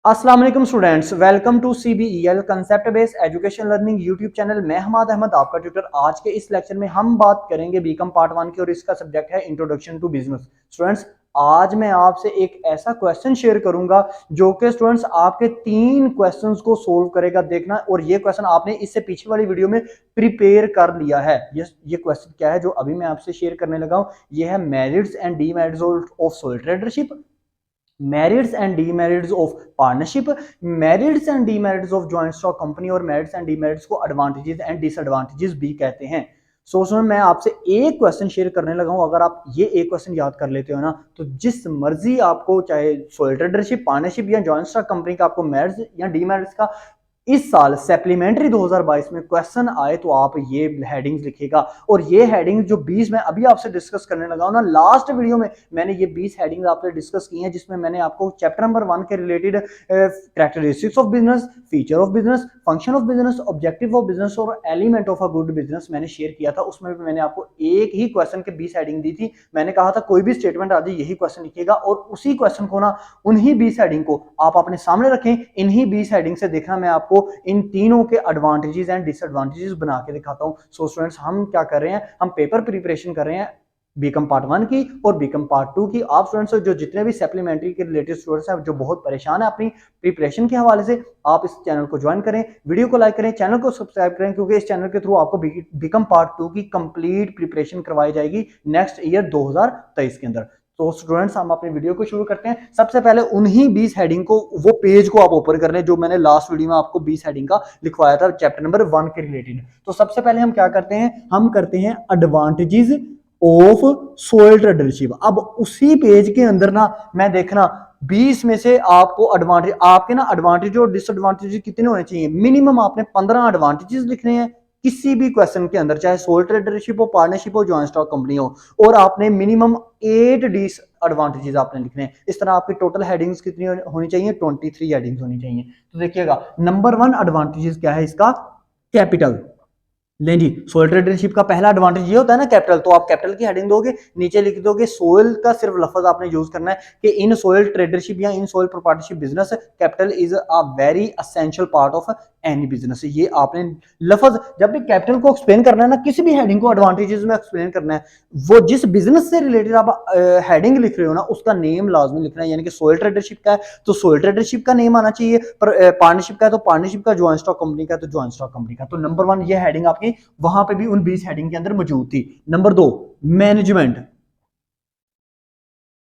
अस्सलाम वालेकुम students, welcome to CBEL concept based education learning YouTube channel. मैं हमाद अहमद आपका ट्यूटर। आज के इस लेक्चर में हम बात करेंगे बीकॉम पार्ट 1 की और इसका सब्जेक्ट है इंट्रोडक्शन टू बिजनेस। स्टूडेंट्स, आज मैं आपसे एक ऐसा क्वेश्चन शेयर करूंगा जो कि स्टूडेंट्स आपके 3 क्वेश्चंस को सोल्व करेगा। देखना, और ये क्वेश्चन आपने इससे पीछे वाली वीडियो में प्रिपेयर कर लिया है। ये क्वेश्चन क्या है जो अभी मैं आपसे शेयर करने लगा हूं? ये है merits and demerits of sole tradership, merits and demerits of partnership, merits and demerits of joint stock company, और मेरिट्स एंड डीमेरिट्स को एडवांटेजेस एंड डिसएडवांटेजेस भी कहते हैं। सो मैं आपसे एक क्वेश्चन शेयर करने लगा हूं। अगर आप ये एक क्वेश्चन याद कर लेते हो ना, तो जिस मर्जी आपको, चाहे सोल ट्रेडरशिप, पार्टनरशिप या जॉइंट स्टॉक कंपनी का आपको मेरिट्स या डीमेरिट्स का इस साल सप्लीमेंट्री 2022 में क्वेश्चन आए, तो आप ये हेडिंग्स लिखिएगा। और ये हेडिंग्स जो 20 मैं अभी आपसे डिस्कस करने लगा हूं ना, लास्ट वीडियो में मैंने ये 20 हेडिंग्स आपसे डिस्कस की हैं, जिसमें मैंने आपको चैप्टर नंबर 1 के related characteristics of business, feature of business, function of business, objective of business और element of a good business मैंने शेयर किया था। उसमें भी मैंने आपको एक ही क्वेश्चन के 20 हेडिंग दी थी। मैंने कहा था कोई भी स्टेटमेंट आ जाए यही क्वेश्चन लिखिएगा, और उसी क्वेश्चन को ना, उन्हीं 20 हेडिंग को आप अपने सामने रखें। इन्हीं 20 हेडिंग से देखना मैं आपको इन तीनों के एडवांटेजेस एंड डिसएडवांटेजेस बना के दिखाता हूं। सो स्टूडेंट्स, हम क्या कर रहे हैं, हम पेपर प्रिपरेशन कर रहे हैं बीकॉम पार्ट 1 की और बीकॉम पार्ट 2 की। आप स्टूडेंट्स जो जितने भी सप्लीमेंट्री के रिलेटेड स्टूडेंट्स हैं जो बहुत परेशान है अपनी प्रिपरेशन के हवाले से, आप इस चैनल को ज्वाइन करें, वीडियो को लाइक करें, चैनल को सब्सक्राइब करें, क्योंकि इस चैनल के थ्रू आपको बीकॉम पार्ट 2 की कंप्लीट प्रिपरेशन करवाई जाएगी नेक्स्ट ईयर 2023 के अंदर। तो स्टूडेंट्स, हम अपनी वीडियो को शुरू करते हैं। सबसे पहले उन्हीं 20 हेडिंग को, वो पेज को आप ओपन कर लें जो मैंने लास्ट वीडियो में आपको 20 हेडिंग का लिखवाया था चैप्टर नंबर 1 के रिलेटेड। तो सबसे पहले हम क्या करते हैं, हम करते हैं एडवांटेजेस ऑफ सोयल ट्रेडरशिप। अब उसी पेज के अंदर ना, मैं देखना 20 में से आपको एडवांटेज, आपके ना एडवांटेज और डिसएडवांटेज कितने होने चाहिए, मिनिमम आपने 15 एडवांटेजेस लिखने हैं किसी भी क्वेश्चन के अंदर, चाहे सोल ट्रेडरशिप हो, पार्टनरशिप हो, जॉइंट स्टॉक कंपनी हो, और आपने मिनिमम 8 डिस एडवांटेजेस आपने लिखने हैं। इस तरह आपकी टोटल हेडिंग्स कितनी होनी चाहिए, 23 हेडिंग्स होनी चाहिए। तो देखिएगा, नंबर 1 एडवांटेजेस क्या है इसका, कैपिटल। लें जी, सोयल ट्रेडरशिप का पहला एडवांटेज ये होता है ना, कैपिटल। तो आप कैपिटल की हेडिंग दोगे, नीचे लिख दोगे सोयल का सिर्फ लफ्ज आपने यूज करना है कि इन सोयल ट्रेडरशिप या in soil proprietorship business capital is a very essential part of any business. ये आपने लफ्ज जब भी कैपिटल को एक्सप्लेन करना है ना, किसी भी हेडिंग को एडवांटेजेस में एक्सप्लेन करना है, वो जिस बिजनेस से रिलेटेड आप हेडिंग लिख रहे हो ना, उसका नेम लाजमी लिखना है। यानी कि सोयल ट्रेडरशिप का है तो सोयल ट्रेडरशिप का नेम आना चाहिए, पर पार्टनरशिप का है तो पार्टनरशिप का, जॉइंट स्टॉक कंपनी का है तो जॉइंट स्टॉक कंपनी का। तो नंबर 1 ये हेडिंग आपकी वहां पे भी उन 20 हेडिंग के अंदर मौजूद थी। Number 2, management.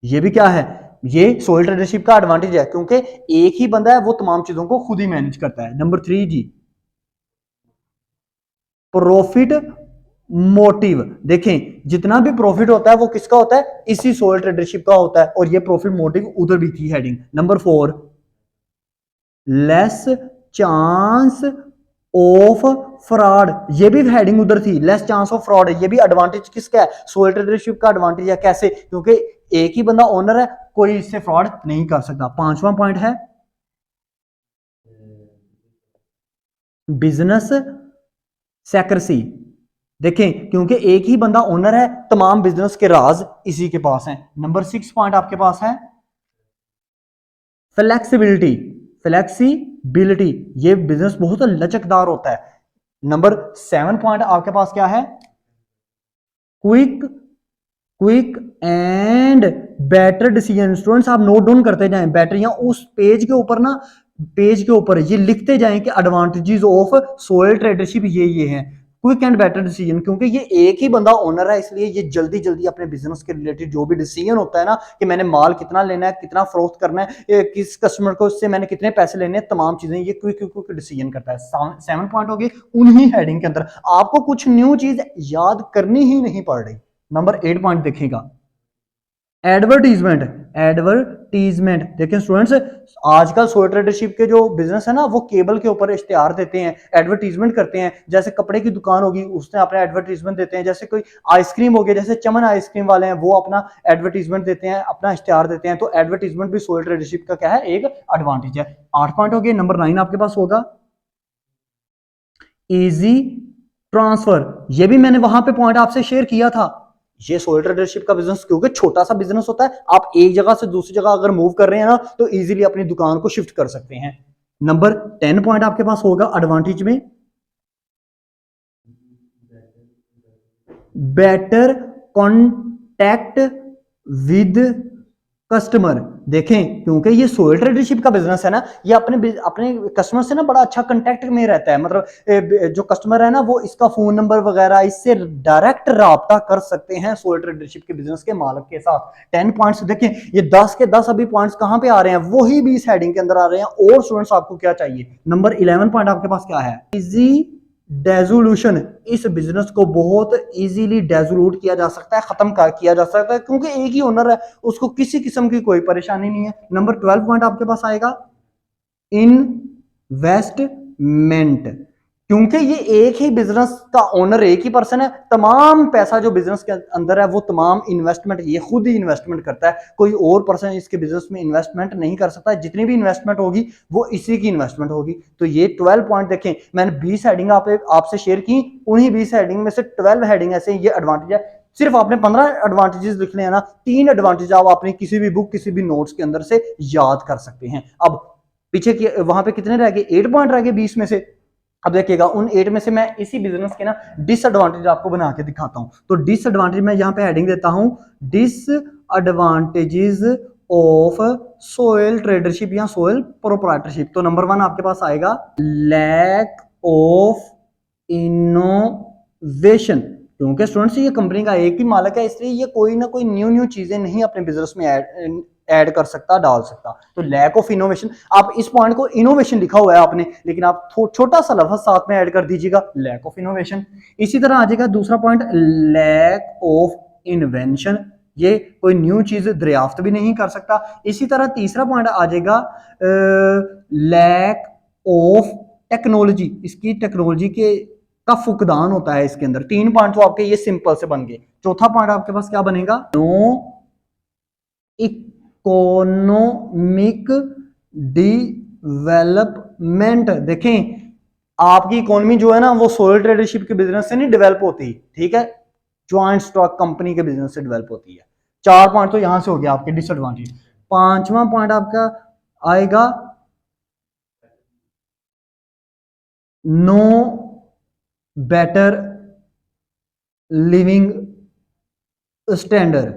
ये भी क्या है, ये सोयल ट्रेडरशिप का एडवांटेज है, क्योंकि एक ही बंदा है वो तमाम चीजों को खुद ही मैनेज करता है। नंबर 3 जी, प्रॉफिट मोटिव। देखें, जितना भी प्रॉफिट होता है वो किसका होता है, इसी सोयल ट्रेडरशिप का होता है, और ये प्रॉफिट मोटिव उधर भी थी heading. Number 4, less chance of fraud. ये भी हेडिंग उधर थी, लेस चांस ऑफ फ्रॉड। ये भी एडवांटेज किसका है, सोयल ट्रेडरशिप का एडवांटेज है। कैसे, क्योंकि एक ही बंदा ओनर है, कोई इससे फ्रॉड नहीं कर सकता। 5वां पॉइंट है बिजनेस सेक्रेसी। देखें, क्योंकि एक ही बंदा ओनर है, तमाम बिजनेस के राज इसी के पास हैं। नंबर 6 पॉइंट आपके पास है फ्लेक्सिबिलिटी। फ्लेक्सिबिलिटी, ये बिजनेस बहुत लचकदार होता है। नंबर 7 पॉइंट आपके पास क्या है, quick quick and better decision. Students, आप नोट डाउन करते जाएं, बेटर, या उस पेज के ऊपर ना, पेज के ऊपर ये लिखते जाएं कि एडवांटेजेस ऑफ सोयल ट्रेडरशिप ये हैं। क्विक एंड बेटर डिसीजन, क्योंकि ये एक ही बंदा ओनर है, इसलिए ये जल्दी जल्दी अपने बिजनेस के रिलेटेड जो भी डिसीजन होता है ना, कि मैंने माल कितना लेना है, कितना फरोख्त करना है, किस कस्टमर को इससे मैंने कितने पैसे लेने हैं, तमाम चीजें ये क्विक क्विक डिसीजन करता है। 7 पॉइंट हो गए उन्हीं हेडिंग के अंदर, आपको कुछ न्यू चीज याद करनी ही नहीं पड़ रही। नंबर 8 पॉइंट देखिएगा, एडवर्टीजमेंट। एडवर्टीजमेंट, देखें स्टूडेंट्स, आजकल सोयल ट्रेडरशिप के जो बिजनेस है ना, वो केबल के ऊपर इश्तेहार देते हैं, एडवर्टीजमेंट करते हैं। जैसे कपड़े की दुकान होगी, उसने अपना एडवर्टीजमेंट देते हैं। जैसे कोई आइसक्रीम हो गया, जैसे चमन आइसक्रीम वाले हैं, वो अपना एडवर्टीजमेंट देते हैं, अपना इश्तेहार देते हैं। तो एडवर्टीजमेंट भी सोयल ट्रेडरशिप का क्या है, एक एडवांटेज है। 8 पॉइंट हो गए। नंबर 9 आपके पास होगा इजी ट्रांसफर। ये भी मैंने वहां पे पॉइंट आपसे शेयर किया था, ये सोल ट्रेडरशिप का बिजनेस क्योंकि छोटा सा बिजनेस होता है, आप एक जगह से दूसरी जगह अगर मूव कर रहे हैं ना तो इजीली अपनी दुकान को शिफ्ट कर सकते हैं। नंबर 10 पॉइंट आपके पास होगा एडवांटेज में, बेटर कॉन्टैक्ट विद कस्टमर। देखें क्योंकि ये सोल ट्रेडरशिप का बिजनेस है ना, ये अपने कस्टमर से ना बड़ा अच्छा कांटेक्ट में रहता है, मतलब जो कस्टमर है ना वो इसका फोन नंबर वगैरह इससे डायरेक्ट राब्ता कर सकते हैं सोल ट्रेडरशिप के बिजनेस के मालिक के साथ। 10 पॉइंट्स देखें, ये 10 के 10 अभी पॉइंट्स कहां पे आ रहे हैं, वही भी इस हेडिंग के अंदर आ रहे हैं। और स्टूडेंट्स आपको क्या चाहिए, नंबर 11 पॉइंट आपके पास क्या है, इजी डेजोल्यूशन। इस बिजनेस को बहुत इजीली डेजोल्यूट किया जा सकता है, खत्म किया जा सकता है, क्योंकि एक ही ओनर है, उसको किसी किस्म की कोई परेशानी नहीं है। नंबर 12 पॉइंट आपके पास आएगा इन्वेस्टमेंट। क्योंकि ये एक ही बिजनेस का ओनर एक ही पर्सन है, तमाम पैसा जो बिजनेस के अंदर है वो तमाम इन्वेस्टमेंट ये खुद ही इन्वेस्टमेंट करता है, कोई और पर्सन इसके बिजनेस में इन्वेस्टमेंट नहीं कर सकता। जितनी भी इन्वेस्टमेंट होगी वो इसी की इन्वेस्टमेंट होगी। तो ये 12 पॉइंट देखें, मैंने 20 हेडिंग आपसे शेयर की, उन्हीं 20 हेडिंग में से 12 हेडिंग ऐसे ये एडवांटेज है। सिर्फ आपने 15 एडवांटेजेस लिखने हैं ना, 3 एडवांटेज आप अपनी किसी भी बुक किसी भी नोट्स के अंदर से याद कर सकते हैं। अब पीछे वहां पे कितने रह गए, 8 पॉइंट रह गए 20 में से। अब देखिएगा उन 8 में से मैं इसी बिजनेस के ना डिसएडवांटेज आपको बना के दिखाता हूं। तो डिसएडवांटेज मैं यहां पे हेडिंग देता हूं, डिसएडवांटेजेस ऑफ सोयल ट्रेडरशिप या सोयल प्रोप्राइटरशिप। तो नंबर 1 आपके पास आएगा लैक ऑफ इनोवेशन। क्योंकि स्टूडेंट्स ये कंपनी का एक ही मालिक है, इसलिए ये कोई ना कोई न्यू चीजें नहीं अपने बिजनेस में ऐड कर सकता, डाल सकता। तो लैक ऑफ इनोवेशन, आप इस पॉइंट को इनोवेशन लिखा हुआ है आपने, लेकिन आप छोटा सा लफ्ज साथ में ऐड कर दीजिएगा, लैक ऑफ इनोवेशन। इसी तरह आ जाएगा दूसरा पॉइंट, लैक ऑफ इन्वेंशन। ये कोई न्यू चीज दरियाफ्त भी नहीं कर सकता। इसी तरह तीसरा पॉइंट आ जाएगा लैक ऑफ टेक्नोलॉजी। इसकी टेक्नोलॉजी के का फुकदान होता है इसके अंदर। 3 पॉइंट तो आपके ये सिंपल से बन गए। चौथा पॉइंट आपके पास क्या बनेगा, नो इकोनॉमिक डेवलपमेंट। देखें आपकी इकोनॉमी जो है ना वो सोयल ट्रेडरशिप के बिजनेस से नहीं डेवलप होती, ठीक है, ज्वाइंट स्टॉक कंपनी के बिजनेस से डेवलप होती है। 4 पॉइंट तो यहां से हो गया आपके डिसएडवांटेज। 5वां पॉइंट आपका आएगा नो बेटर लिविंग स्टैंडर्ड।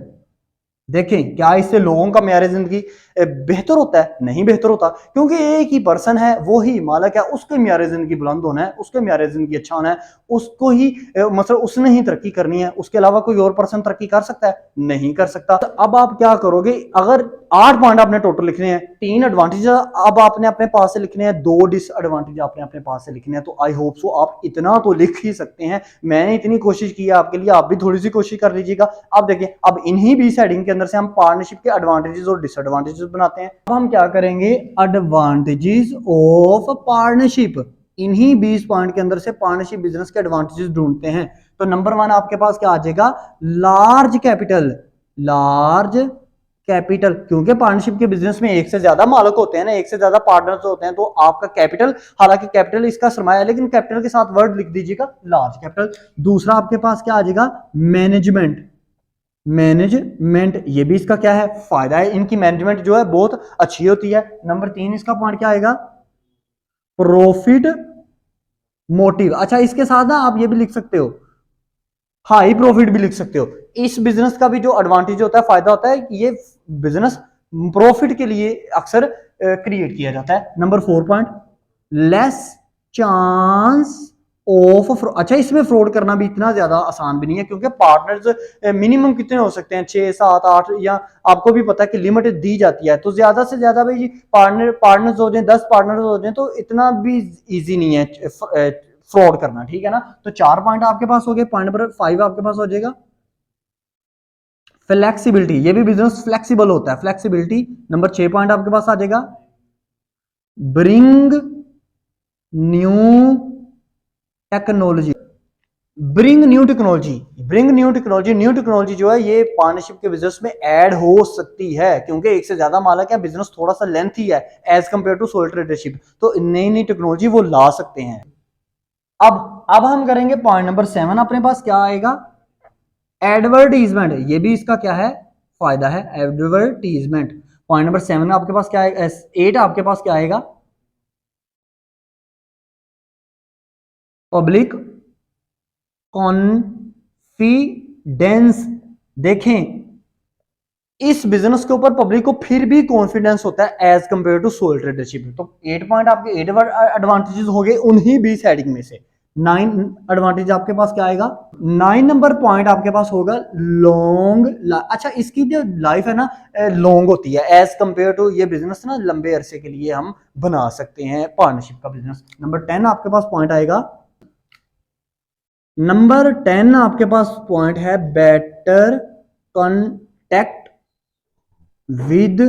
देखें क्या इससे लोगों का मेयार जिंदगी बेहतर होता है, नहीं बेहतर होता, क्योंकि एक ही पर्सन है, वो ही मालिक है, उसके मेयार जिंदगी बुलंद होना है, उसके मेयार जिंदगी अच्छा होना है, उसको ही मतलब उसने ही तरक्की करनी है, उसके अलावा कोई और पर्सन तरक्की कर सकता है, नहीं कर सकता। तो अब आप क्या करोगे, अगर 8 पॉइंट आपने टोटल लिखने हैं, 3 एडवांटेज अब आपने अपने पास से लिखने हैं, 2 डिसएडवांटेज आपने अपने पास से लिखने हैं। तो आई होप सो आप इतना तो लिख ही सकते हैं। मैंने इतनी कोशिश की है आपके लिए, आप भी थोड़ी सी कोशिश कर लीजिएगा। अब देखिए, अब इन्हीं 20 हेडिंग के अंदर से हम पार्टनरशिप के एडवांटेजेस और डिसएडवांटेजेस बनाते हैं। अब हम क्या करेंगे, एडवांटेजेस ऑफ पार्टनरशिप। इन्हीं 20 पॉइंट के अंदर से पार्टनरशिप बिजनेस के एडवांटेजेस ढूंढते हैं। तो नंबर 1 आपके पास क्या आ जाएगा, लार्ज कैपिटल। लार्ज कैपिटल, क्योंकि पार्टनरशिप के बिजनेस में एक से ज्यादा मालिक होते हैं ना, एक से ज्यादा पार्टनर्स होते हैं, तो आपका कैपिटल, हालांकि कैपिटल इसका सरमाया है, लेकिन कैपिटल के साथ वर्ड लिख दीजिएगा लार्ज कैपिटल। दूसरा आपके पास क्या आ जाएगा, मैनेजमेंट। मैनेजमेंट ये भी इसका क्या है, फायदा है, इनकी मैनेजमेंट जो है बहुत अच्छी होती है। नंबर 3 इसका पॉइंट क्या आएगा, प्रॉफिट मोटिव। अच्छा इसके साथ ना आप ये भी लिख सकते हो, हाई प्रॉफिट भी लिख सकते हो। इस बिजनेस का भी जो एडवांटेज होता है, फायदा होता है कि ये बिजनेस प्रॉफिट के लिए अक्सर क्रिएट किया जाता है। Number 4 point, less chance of. अच्छा इसमें फ्रॉड करना भी इतना ज्यादा आसान भी नहीं है, क्योंकि पार्टनर्स मिनिमम कितने हो सकते हैं, 6 7 8, या आपको भी पता है कि लिमिट दी जाती है। तो ज्यादा से ज्यादा भाई पार्टनर्स हो जाए, 10 पार्टनर्स हो जाए, तो इतना भी इजी नहीं है फ्रॉड करना, ठीक है ना। तो 4 पॉइंट आपके पास हो गए। पॉइंट नंबर 5 आपके पास हो जाएगा फ्लेक्सिबिलिटी। ये भी बिजनेस फ्लेक्सिबल होता है, फ्लेक्सिबिलिटी। नंबर 6 पॉइंट आपके पास आ जाएगा bring new technology. Bring new technology, bring new technology. New technology जो है ये पार्टनरशिप के बिजनेस में ऐड हो सकती है, क्योंकि एक से ज्यादा मालिक है, बिजनेस थोड़ा सा लेंथी है as compare to soul tradership, तो नई नई टेक्नोलॉजी वो ला सकते हैं। अब हम करेंगे पॉइंट नंबर 7। अपने पास क्या आएगा, एडवर्टीजमेंट, ये भी इसका क्या है, फायदा है, एडवर्टीजमेंट। पॉइंट नंबर 7 आपके पास क्या आएगा, 8 आपके पास क्या आएगा, पब्लिक कॉन्फिडेंस। देखें, इस बिजनेस के ऊपर पब्लिक को फिर भी कॉन्फिडेंस होता है as compare to soul tradership. तो 8 पॉइंट आपके 8 एडवांटेजेस हो गए उन्हीं 20 हेडिंग में से। 9 एडवांटेज आपके पास क्या आएगा, 9 नंबर पॉइंट आपके पास होगा लॉन्ग। अच्छा, इसकी जो लाइफ है ना लॉन्ग होती है एज कंपेयर टू ये बिजनेस ना लंबे अरसे के लिए हम बना सकते हैं पार्टनरशिप का बिजनेस। नंबर 10 आपके पास पॉइंट आएगा, नंबर 10 आपके पास पॉइंट है बेटर कॉन्टेक्ट विद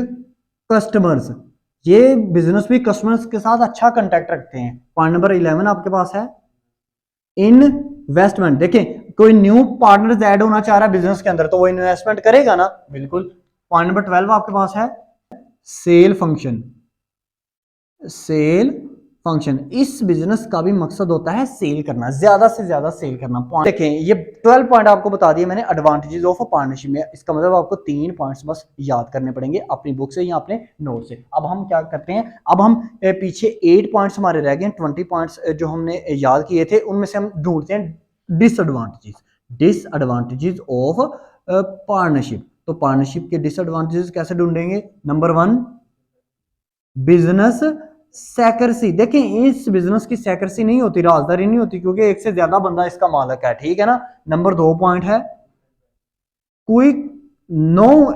कस्टमर्स। ये बिजनेस भी कस्टमर्स के साथ अच्छा कांटेक्ट रखते हैं। पॉइंट नंबर 11 आपके पास है इन्वेस्टमेंट। देखें, कोई न्यू पार्टनर ऐड होना चाह रहा है बिजनेस के अंदर तो वो इन्वेस्टमेंट करेगा ना, बिल्कुल। पॉइंट नंबर 12 आपके पास है सेल फंक्शन। सेल फंक्शन, इस बिजनेस का भी मकसद होता है सेल करना, ज्यादा से ज्यादा सेल करना। देखें, ये 12 पॉइंट आपको बता दिए मैंने एडवांटेजेस ऑफ पार्टनरशिप में। इसका मतलब आपको 3 पॉइंट्स बस याद करने पड़ेंगे अपनी बुक से या अपने नोट से। अब हम क्या करते हैं, अब हम पीछे 8 पॉइंट्स हमारे रह गए, 20 पॉइंट्स जो हमने याद किए थे उनमें से हम ढूंढते हैं डिसएडवांटेजेस। Disadvantages of partnership. तो पार्टनरशिप के डिसएडवांटेजेस कैसे ढूंढेंगे, नंबर 1 बिजनेस सैकर्सी। देखें, इस बिजनेस की सैकर्सी नहीं होती, राजदारी नहीं होती, क्योंकि एक से ज्यादा बंदा इसका मालिक है, ठीक है ना। नंबर 2 पॉइंट है quick no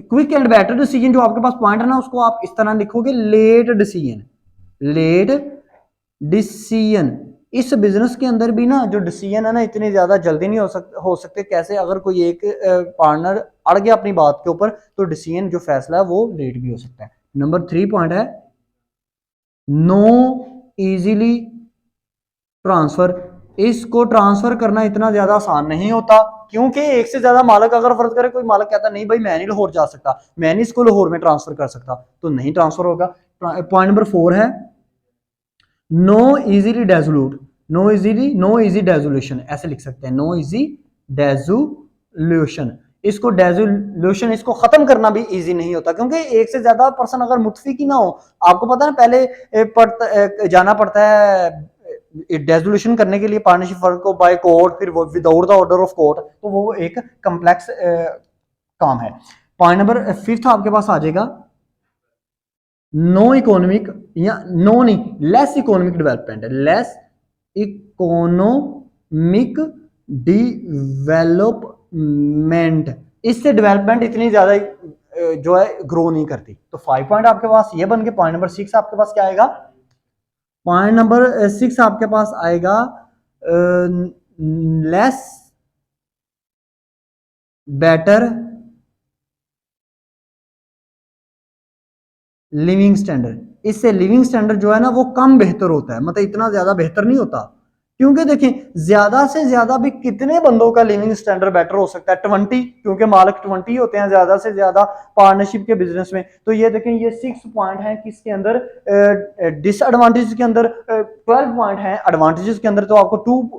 quick and better decision. जो आपके पास पॉइंट है ना उसको आप इस तरह लिखोगे लेट डिसीजन। लेट डिसीजन, इस बिजनेस के अंदर भी ना जो डिसीजन है ना इतनी ज्यादा जल्दी नहीं हो सकते। कैसे, अगर कोई एक पार्टनर अड़ गया अपनी बात के ऊपर तो डिसीजन जो फैसला है वो लेट भी हो सकता है। नंबर 3 पॉइंट है नो इजीली ट्रांसफर। इसको ट्रांसफर करना इतना ज्यादा आसान नहीं होता, क्योंकि एक से ज्यादा मालिक अगर फर्ज करे कोई मालिक कहता नहीं भाई मैं नहीं लाहौर जा सकता, मैं नहीं इसको लाहौर में ट्रांसफर कर सकता, तो नहीं ट्रांसफर होगा। पॉइंट नंबर 4 है no easily dissolute. No easy dissolution, ऐसे लिख सकते हैं, नो इजी डेजोल्यूशन। इसको डेजोल्यूशन, इसको खत्म करना भी इजी नहीं होता, क्योंकि एक से ज्यादा पर्सन अगर मुतफिक ही ना हो, आपको पता है ना पहले जाना पड़ता है डेजोल्यूशन करने के लिए पार्टनरशिप फर्म को बाय कोर्ट, फिर वो without the order of court, तो वो एक कम्प्लेक्स काम है। पॉइंट नंबर 5 आपके पास आ जाएगा नो इकोनॉमिक, या नो नहीं less economic development. Less economic development, इससे डेवलपमेंट इतनी ज्यादा जो है ग्रो नहीं करती। तो 5 पॉइंट आपके पास ये बन के। पॉइंट नंबर 6 आपके पास क्या आएगा, पॉइंट नंबर 6 आपके पास आएगा लेस बेटर लिविंग स्टैंडर्ड। इससे लिविंग स्टैंडर्ड जो है ना वो कम बेहतर होता है, मतलब इतना ज्यादा बेहतर नहीं होता, क्योंकि देखिए ज्यादा से ज्यादा भी कितने बंदों का लिविंग स्टैंडर्ड बेटर हो सकता है, 20, क्योंकि मालिक 20 होते हैं ज्यादा से ज्यादा पार्टनरशिप के बिजनेस में। तो ये देखें, ये 6 पॉइंट है किसके अंदर, डिसएडवांटेज के अंदर। 12 पॉइंट है एडवांटेजेस के अंदर, तो आपको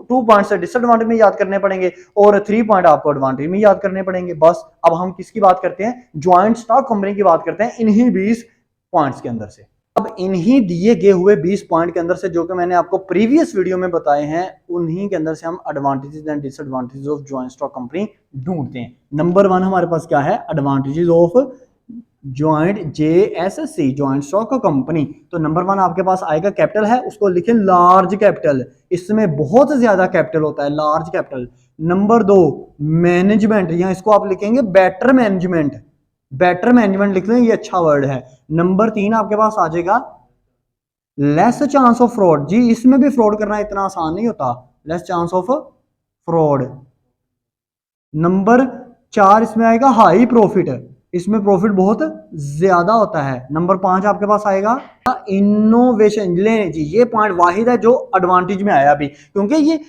टू पॉइंट से डिसएडवांटेज में याद करने पड़ेंगे और 3 पॉइंट आपको एडवांटेज में याद करने पड़ेंगे। बस अब हम किसकी बात करते हैं, ज्वाइंट स्टॉक कंपनी की बात करते हैं, इन्हीं 20 पॉइंट्स के अंदर से। अब इन्हीं दिए गए हुए 20 पॉइंट के अंदर से जो कि मैंने आपको प्रीवियस वीडियो में बताए हैं, उन्हीं के अंदर से हम advantages and disadvantages of joint stock company ढूंढते हैं। नंबर 1 हमारे पास क्या है, advantages of joint JSC, joint stock company. तो नंबर 1 आपके पास आएगा कैपिटल है, उसको लिखें लार्ज कैपिटल, इसमें बहुत ज्यादा कैपिटल होता है, लार्ज कैपिटल। नंबर 2 मैनेजमेंट, या इसको आप लिखेंगे बेटर मैनेजमेंट, बेटर मैनेजमेंट लिख लें, ये अच्छा वर्ड है। नंबर 3 आपके पास आ जाएगा लेस चांस ऑफ फ्रॉड। जी, इसमें भी फ्रॉड करना इतना आसान नहीं होता, less chance of fraud. Number 4 इसमें आएगा हाई प्रॉफिट, इसमें प्रॉफिट बहुत ज्यादा होता है। नंबर 5 आपके पास आएगा इनोवेशन। ले जी, ये पॉइंट वाहिद है जो एडवांटेज में आया अभी, क्योंकि ये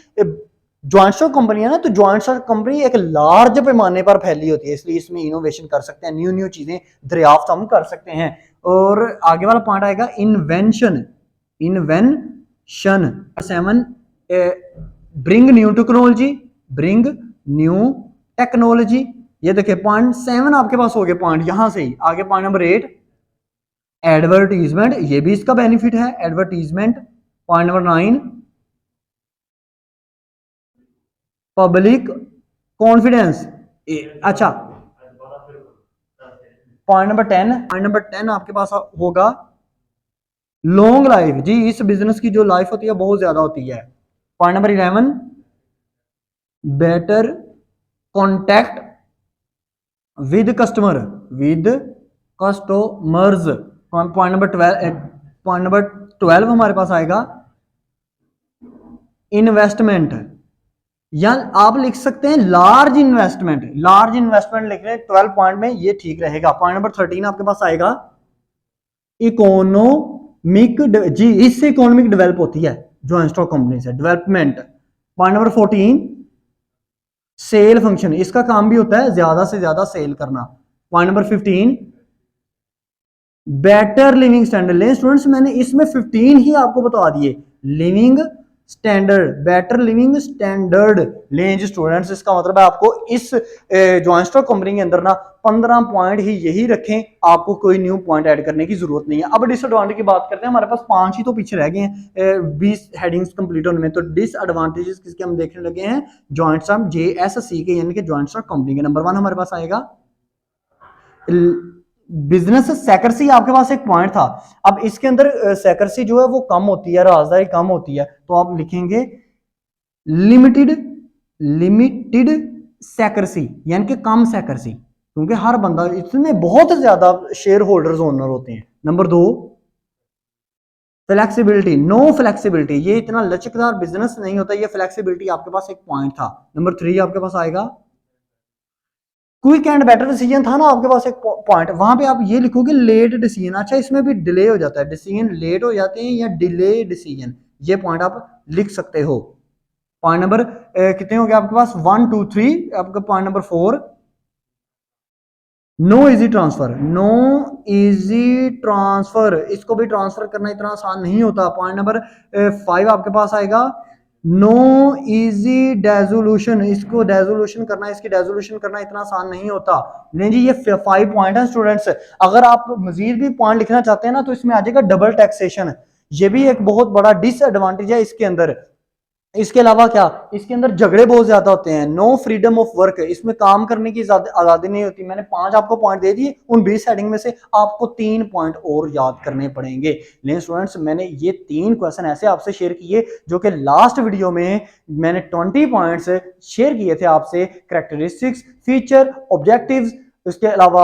ज्वाइंट स्टॉक कंपनी है ना, तो ज्वाइंट स्टॉक कंपनी एक लार्ज पैमाने पर फैली होती है, इसलिए इसमें इनोवेशन कर सकते हैं, न्यू न्यू चीजें दरियाफ्त हम कर सकते हैं। और आगे वाला पॉइंट आएगा invention. Invention 7 bring new technology, bring new technology, ये देखिए पॉइंट 7 आपके पास हो गए पॉइंट यहां से ही आगे। पॉइंट नंबर 8 एडवर्टीजमेंट, ये भी इसका बेनिफिट है advertisement. Point number 9 public confidence. अच्छा पॉइंट नंबर 10 आपके पास होगा लॉन्ग लाइफ, जी इस बिजनेस की जो लाइफ होती है बहुत ज्यादा होती है। Point number 11 better contact with customers. Point number 12 हमारे पास आएगा इन्वेस्टमेंट, या आप लिख सकते हैं लार्ज इन्वेस्टमेंट लिख रहे हैं 12 पॉइंट में, ये ठीक रहेगा। पॉइंट नंबर 13 आपके पास आएगा इकोनॉमिक, जी इससे इकोनॉमिक डेवलप होती है जॉइंट स्टॉक कंपनी से, development. Point number 14 sale function, इसका काम भी होता है ज्यादा से ज्यादा सेल करना। Point number 15 better living standard. ले स्टूडेंट्स मैंने इसमें 15 ही आपको बता दिए, living standard, better living standard length students. इसका मतलब है आपको इस जॉइंट स्टॉक कंपनी के अंदर ना 15 पॉइंट ही यही रखें, आपको कोई न्यू पॉइंट ऐड करने की जरूरत नहीं है। अब डिसएडवांटेज की बात करते हैं, हमारे पास 5 ही तो पीछे रह गए हैं 20 हेडिंग्स कंप्लीट होने में। तो डिसएडवांटेजेस किसके हम देखने लगे हैं, जॉइंट स्टॉक JSC के, यानी कि जॉइंट स्टॉक कंपनी के। नंबर 1 हमारे पास आएगा बिजनेस सेक्रेसी, आपके पास एक पॉइंट था। अब इसके अंदर सेक्रेसी जो है वो कम होती है, राजदारी कम होती है, तो आप लिखेंगे लिमिटेड सेक्रेसी, यानी कि कम सेक्रेसी, क्योंकि हर बंदा इसमें बहुत ज्यादा शेयर होल्डर्स ओनर होते हैं। नंबर 2 फ्लेक्सिबिलिटी, नो फ्लेक्सिबिलिटी, ये इतना लचकदार बिजनेस नहीं होता, ये फ्लेक्सिबिलिटी आपके पास एक पॉइंट था। नंबर 3 आपके पास आएगा क्विक एंड बेटर डिसीजन, था ना आपके पास एक पॉइंट, वहां पे आप ये लिखोगे लेट डिसीजन। अच्छा इसमें भी डिले हो जाता है, डिसीजन लेट हो जाते हैं या डिले डिसीजन, ये पॉइंट आप लिख सकते हो। पॉइंट नंबर कितने हो गए आपके पास 1 2 3। आपका point number 4 no easy transfer, इसको भी ट्रांसफर करना इतना आसान नहीं होता। पॉइंट नंबर 5 आपके पास आएगा नो इजी डेजोल्यूशन, इसको डेजोल्यूशन करना, इसकी डेजोल्यूशन करना इतना आसान नहीं होता। नहीं जी, ये 5 पॉइंट है स्टूडेंट्स। अगर आप मजीद भी पॉइंट लिखना चाहते हैं ना तो इसमें आ जाएगा डबल टैक्सेशन, ये भी एक बहुत बड़ा डिसएडवांटेज है इसके अंदर। इसके अलावा क्या, इसके अंदर झगड़े बहुत ज्यादा होते हैं। नो फ्रीडम ऑफ वर्क, इसमें काम करने की आजादी नहीं होती। मैंने 5 आपको पॉइंट दे दिए, उन 20 हेडिंग में से आपको 3 पॉइंट और याद करने पड़ेंगे। लेकिन स्टूडेंट्स मैंने ये 3 क्वेश्चन ऐसे आपसे शेयर किए जो कि लास्ट वीडियो में मैंने 20 पॉइंट्स शेयर किए थे आपसे, कैरेक्टरिस्टिक्स, फीचर, ऑब्जेक्टिव्स, उसके अलावा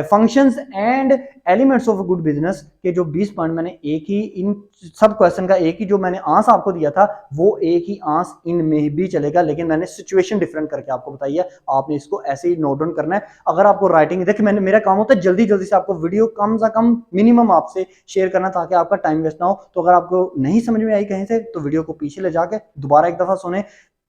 functions and elements of good business के जो 20 पॉइंट मैंने एक ही, इन सब क्वेश्चन का एक ही जो मैंने आंसर आपको दिया था वो एक ही आंसर इनमें भी चलेगा, लेकिन मैंने सिचुएशन डिफरेंट करके आपको बताई है। आपने इसको ऐसे ही नोट डाउन करना है। अगर आपको राइटिंग, देखिए मैंने, मेरा काम होता है जल्दी जल्दी से आपको वीडियो कम से कम मिनिमम आपसे शेयर करना ताकि आपका टाइम वेस्ट ना हो। तो अगर आपको नहीं समझ में आई कहीं से तो वीडियो को पीछे ले जाके दोबारा एक दफा सुने,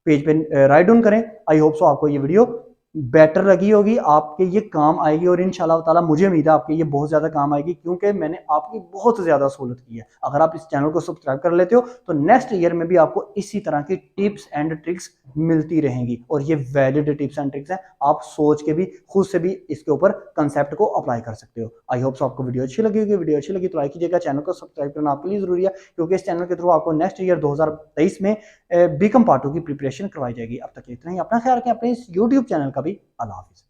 पेज पे राइट डाउन करें। आई होप सो आपको ये वीडियो बेटर लगी होगी, आपके ये काम आएगी, और इंशाल्लाह ताला मुझे उम्मीद है आपके ये बहुत ज़्यादा काम आएगी, क्योंकि मैंने आपकी बहुत ज़्यादा सहूलत की है। अगर आप इस चैनल को सब्सक्राइब कर लेते हो तो नेक्स्ट ईयर में भी आपको इसी तरह की टिप्स एंड ट्रिक्स मिलती रहेंगी, और ये वैलिड टिप्स एंड ट्रिक्स हैं। आप सोच के भी खुद से भी इसके ऊपर कंसेप्ट को अप्लाई कर सकते हो। आई होप सो आपको वीडियो अच्छी लगी होगी। वीडियो अच्छी लगी तो लाइक कीजिएगा, चैनल को सब्सक्राइब करना आपके लिए जरूरी है, क्योंकि इस चैनल के थ्रू आपको नेक्स्ट ईयर 2023 में बीकॉम पार्ट 2 की प्रिपरेशन करवाई जाएगी। अब तक इतना ही, अपना ख्याल रखें, अपने इस यूट्यूब चैनल का भी। अल्लाह हाफिज़।